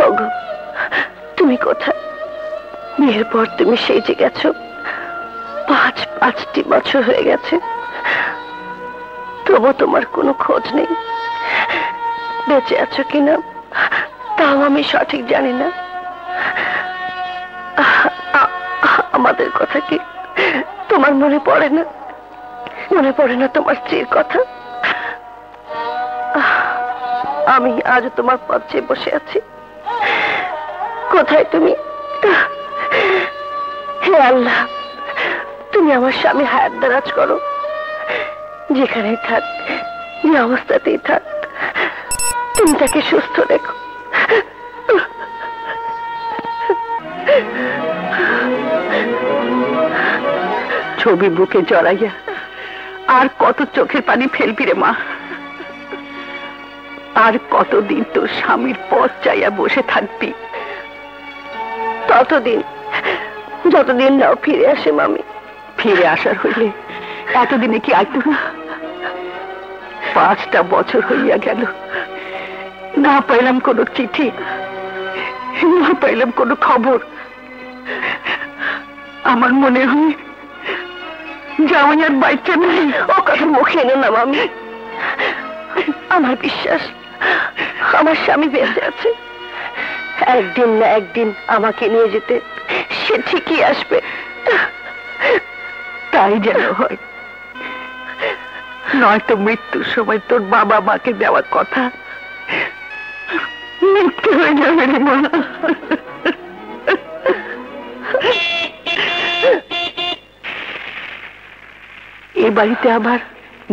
ওগো, তুমি কোথায়? বিয়ের পর তুমি সেজে গেছো, 5টি বছর হয়ে গেছে, তবু তোমার কোনো খোঁজ নেই। বেঁচে আছো কিনা তাও আমি সঠিক জানি না। আমাদের কথা কি তোমার মনে পড়ে না? মনে পড়ে না তোমার স্ত্রীর কথা? আমি আজ তোমার পথ চেয়ে বসে আছি। কোথায় তুমি? হে আল্লাহ, তুমি আমার স্বামী হায়াত দারাজ করো। যেখানেই থাক, যে অবস্থাতেই থাক, তুমি তাকে সুস্থ রেখো। ছবি বুকে জড়াইয়া আর কত চোখের পানি ফেলবি রে মা? আর কতদিন তোর স্বামীর পথ চাইয়া বসে থাকবি? ততদিন যতদিন নাও ফিরে আসে মামি। ফিরে আসার হইলে এতদিনে কি আইতো না? 5টা বছর হইয়া গেল, না পাইলাম কোনো চিঠি, না পাইলাম কোনো খবর। আমার মনে হয় জামাই আর বাইচা নেই। ও কথা মুখে এনো না মামি। আমার বিশ্বাস আমার স্বামী বেঁচে আছে। একদিন না একদিন আমাকে নিয়ে যেতে সে ঠিকই আসবে। তাই যেন হয়, নয়তো মৃত্যুর সময় তোর বাবা মাকে দেওয়ার কথা মিথ্যে হয়ে যাবে রে মা। এ বাড়িতে আবার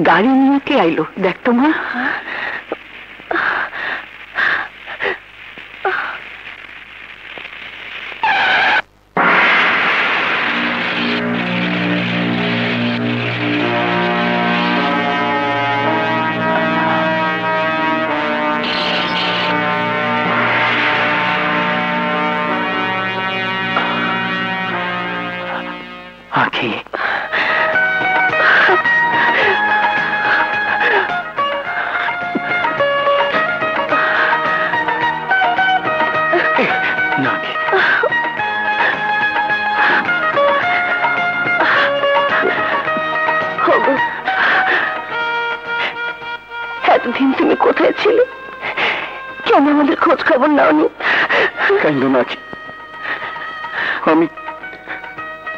গাড়ি নিয়ে কে আইলো দেখতো মা? আখি, এতদিন তুমি কোথায় ছিলে? কেন আমাদের খোঁজ খবর নাওনি? কাইন্দ না, আমি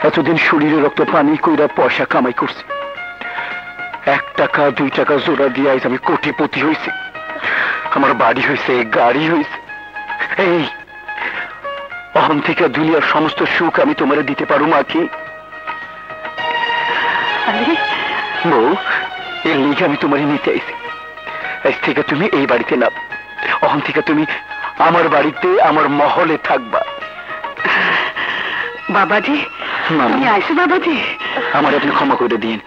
এতদিন শরীরে রক্ত পানি কইরা পয়সা কামাই করছি। 1 টাকা 2 টাকা জোড়া দিয়ে আজ আমি কোটিপতি হয়েছি। আমার বাড়ি হয়েছে, গাড়ি হয়েছে। এই অহন থেকে দুনিয়ার সমস্ত সুখ আমি তোমারে দিতে পারো মা। কি বউ, এর লিগে আমি তোমারে নিতে আইছি। আজ থেকে তুমি এই বাড়িতে না, অহন থেকে তুমি আমার বাড়িতে, আমার মহলে থাকবা। বাবাজি, তুমি আইসো বাবাজি। আমার আপনি ক্ষমা করে দিন,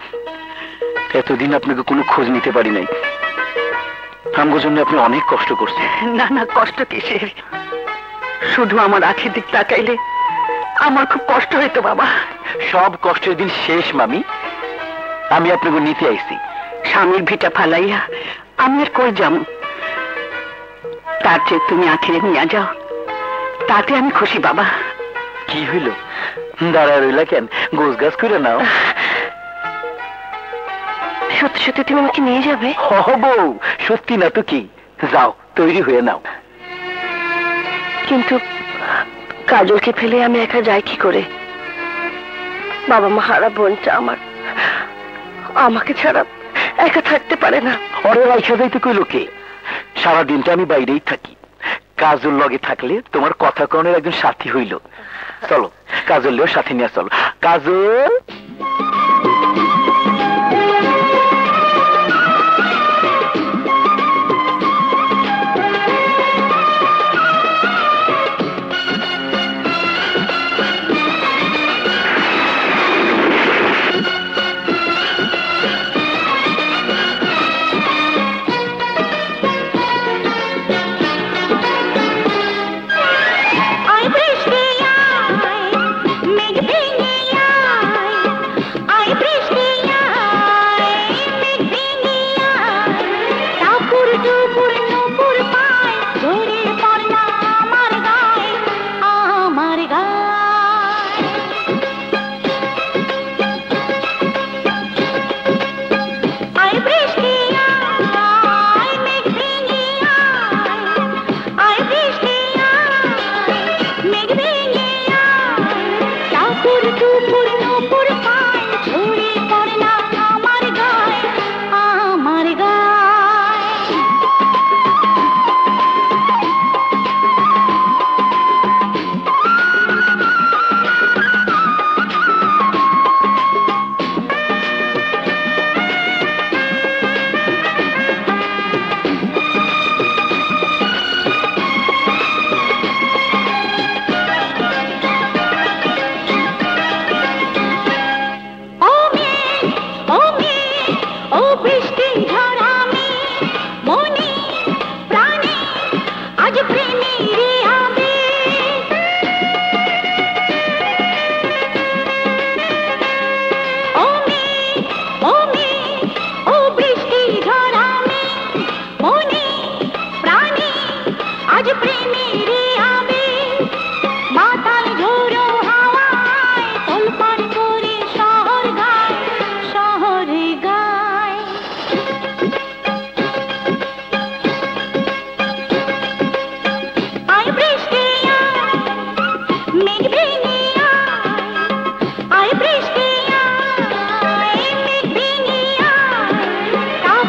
এতদিন আপনাকে কোনো খোঁজ নিতে পারি নাই। আমার জন্য আপনি অনেক কষ্ট করছেন। না না, কষ্ট কিসের? শুধু আমার আখের দিক তাকাইলে আমার খুব কষ্ট হইতো বাবা। সব কষ্টের দিন শেষ মামি, আমি আপনাকে নিতে আইছি। স্বামীর ভিটা ফালাইয়া আমি আর কই যাম? তার চেয়ে তুমি আখেরে নিয়ে যাও, তাতে আমি খুশি বাবা। কি হইল? দাঁড়ায় রইলা কেন? গোছ গাছ করে নাও। সত্যি সত্যি তুমি আমাকে নিয়ে যাবে? বউ, সত্যি না তো কি? যাও, তৈরি হয়ে নাও। কিন্তু কাজলকে ফেলে আমি একা যাই কি করে? বাবা মা হারা বোনটা আমার, আমাকে ছাড়া একা থাকতে পারে না। ওরে রাইখা যাইতে কইল কে? সারাদিনটা আমি বাইরেই থাকি। কাজল লগে থাকলে তোমার কথা কনের একজন সাথী হইল। চলো, কাজলেও সাথে নিয়ে চলো। কাজল,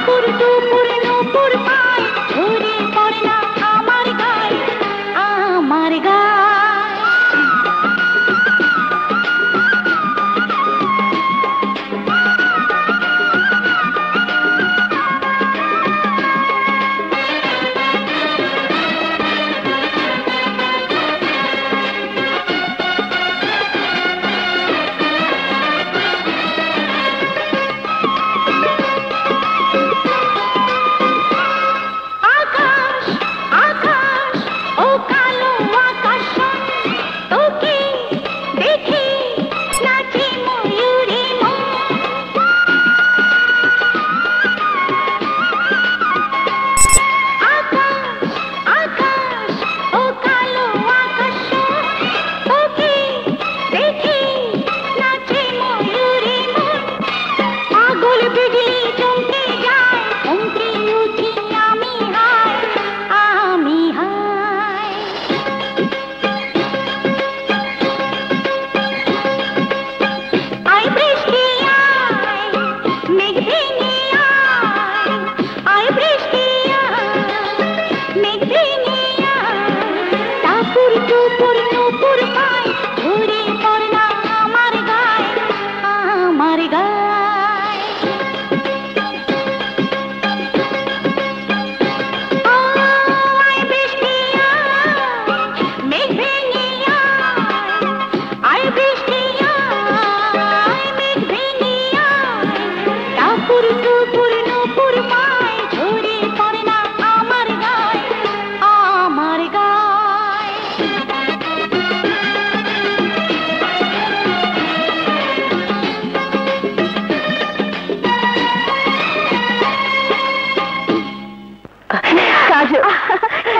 টাপুর টুপুর নুপুর পায় ঝরে পড়ে না আমার গায়ে, আমার গায়ে।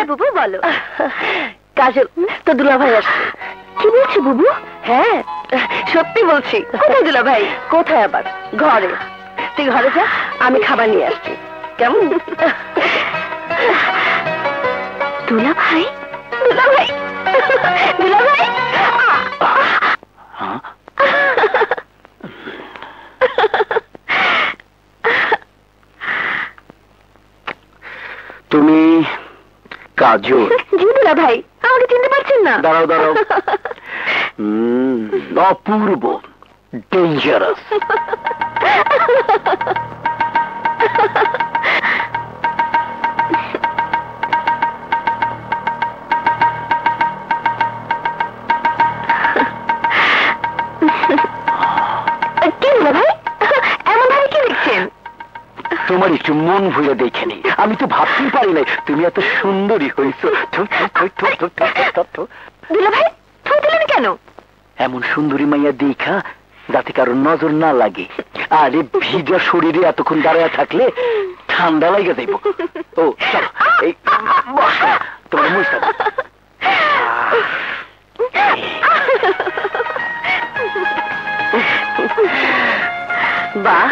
বুবু বলো। কাজল, তো দুলা ভাই আসছে। কি বলছি বুবু? হ্যাঁ সত্যি বলছি। কোথায় দুলা ভাই? কোথায় আবার? ঘরে। তুই ঘরে যা, আমি খাবার নিয়ে আসছি, কেমন? দুলা ভাই, দুলা ভাই, দুলা ভাই। তুমি কাজল? জি দুলা ভাই, আমাকে চিনতে পারছেন না? দাঁড়াও দাঁড়াও। অপূর্ব, ডেঞ্জারাস। কি দুলা ভাই, এমন ভাবে কি দেখছেন? তোমার একটু মন ভুলে দেখেনি, আমি তো ভাবতেই পারি নাই তুমি এত সুন্দরী হয়েছ। দুলা ভাই থু দিলেন কেন? এমন সুন্দরী মাইয়া দেখা যাতে কারো নজর না লাগে। আরে ভিজা শরীরে এতক্ষণ দাঁড়ায় থাকলে ঠান্ডা লাগে যাইব। ও চলো, এই তোমার মুখ বাহ,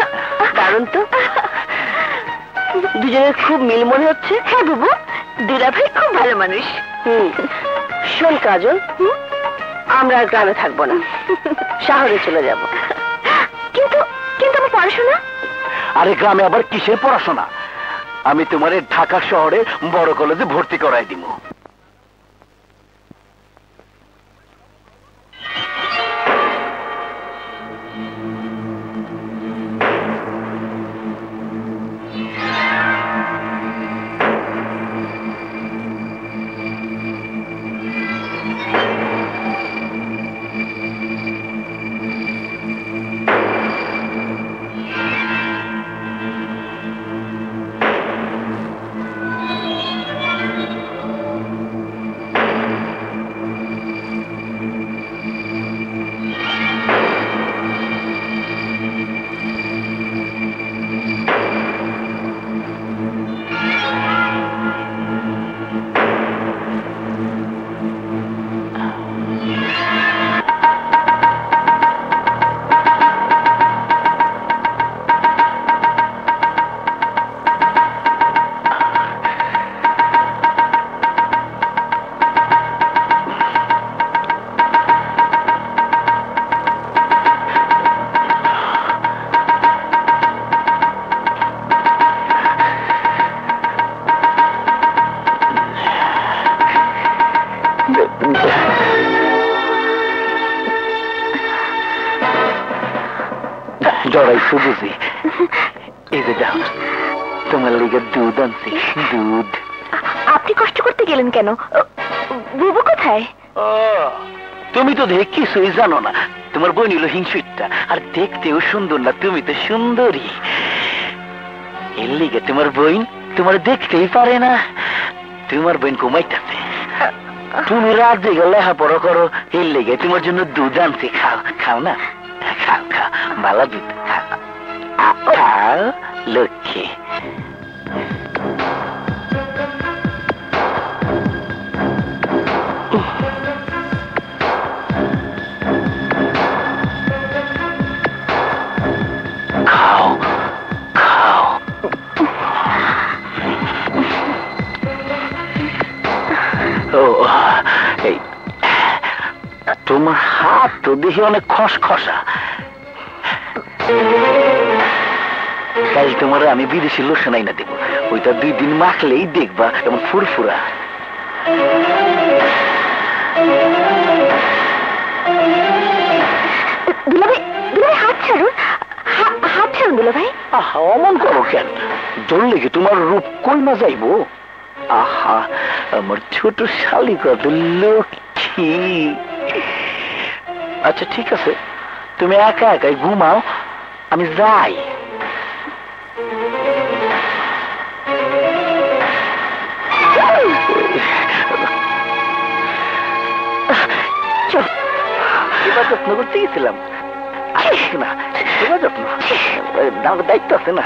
দারুণ তো। দুজনের খুব মিল মনে হচ্ছে। হ্যাঁ বুবু, দুলা ভাই খুব ভালো মানুষ। শোন কাজল, আমরা আর গ্রামে থাকবো না, শহরে চলে যাব। কিন্তু কিন্তু আমার পড়াশোনা? আরে গ্রামে আবার কিসের পড়াশোনা? আমি তোমার ঢাকা শহরে বড় কলেজে ভর্তি করাই দিব। ডরাইছো বুঝি? এই যে দাও, তোমার লেগে দুধ আনছি, দুধ। আপনি কষ্ট করতে গেলেন কেন? বুবু কোথায়? তুমি তো দেখ কিছুই জানো না। তোমার বোন হলো হিংসুটটা, আর দেখতেও সুন্দর না, তুমি তো সুন্দরী। এর লিগে তোমার বোন তোমার দেখতেই পারে না। তোমার বোন ঘুমাইতেছে, তুমি রাত জেগে লেখাপড়া করো, এর লেগে তোমার জন্য দুধ আনছি। খাও, খাও না, খাও খাও, ভালো দুধ খাও, খাও লক্ষ্মী। খাও খাও। ও এই তোমার হাত তো দেখি অনেক খসখসা। কাল তোমার আমি বিদেশি লোশন আইনা দেবো, ওইটা 2 দিন মাখলেই দেখবা এমন ফুরফুরা। দুলাভাই, দুলাভাই হাত ছাড়ুন, হাত ছাড়ুন দুলাভাই। আহা, অমন করো কেন? ধরলে কি তোমার রূপ কই না যাইবো? আহা, আমার ছোট শালিকা তো লক্ষ্মী। আচ্ছা ঠিক আছে, তুমি একা একাই ঘুমাও, আমি যাই। এবার যত্ন করতে গেছিলাম না, এবার যত্ন আমার দায়িত্ব আছে না।